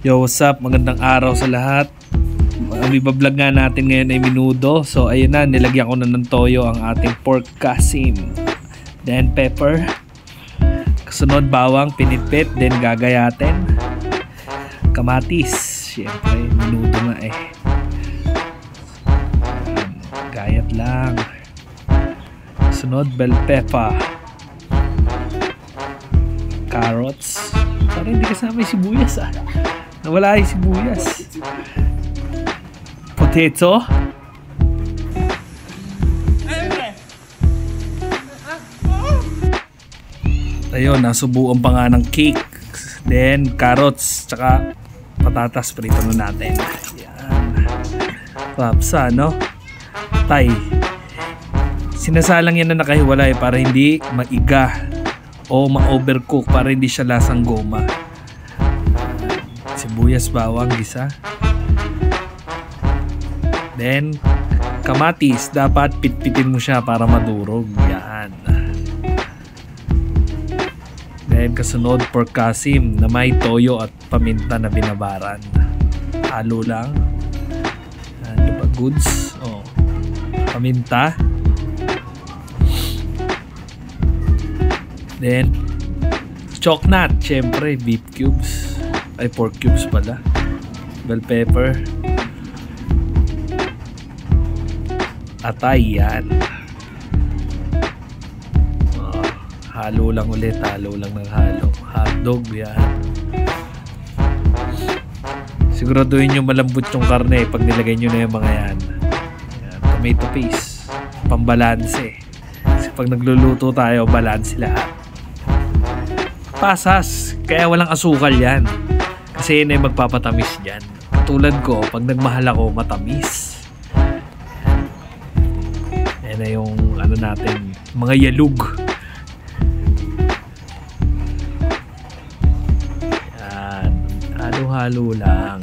Yo, what's up? Magandang araw sa lahat. Ang ibablog nga natin ngayon ay menudo. So ayun na, nilagyan ko na ng toyo ang ating pork kasim. Then pepper. Kasunod bawang, pinipit. Then gagayatin. Kamatis. Siyempre, menudo nga eh. Gayat lang. Kasunod bell pepper. Carrots. Parang hindi kasama yung sibuyas ah. Nawala yung sibuyas. Potato. Ayun, nasubuan pa nga ng cake. Then, carrots. Tsaka patatas. Prito na natin. Yan. Papsa, no? Tay. Sinasalang yan na nakahiwalay para hindi maiga o ma-overcook, para hindi siya lasang goma. Sibuyas, bawang, gisa. Then kamatis, dapat pitpitin mo siya para madurog. Yan. Then kasunod pork kasim na may toyo at paminta na binabaran. Halo lang. Ano ba, goods? Oh. Paminta. Then choknat, syempre beef cubes. Ay, pork cubes pala. Bell pepper. Atay, yan. Halo lang ulit. Halo lang ng halo. Hotdog, yan. Siguraduhin nyo malambot yung karne pag nilagay nyo na yung mga yan. Yan. Tomato paste. Pambalanse. Kasi pag nagluluto tayo, balanse lahat. Pasas. Kaya walang asukal yan. Kasi yun ay magpapatamis dyan. Katulad ko, pag nagmahal ako, matamis. Yan na yung ano natin, mga yalug. Yan. Halo-halo lang.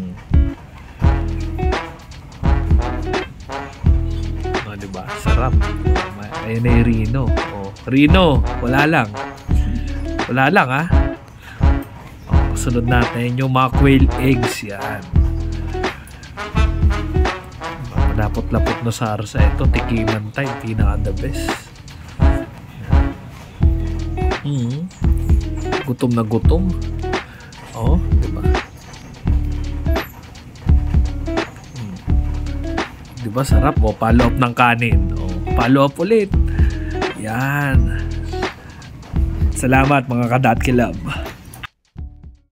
O, diba? Sarap. Ayun na yung Rino. O, Rino, wala lang. Wala lang, ha? Sunod natin yung mga quail eggs, yan. Malapot-lapot na sarsa. Ito, tikiman time, pinaka the best. Gutom na gutom. Oh, diba? Diba sarap? Oh, follow up ng kanin. Oh, follow up ulit. Yan. Salamat mga ka-Datkilab.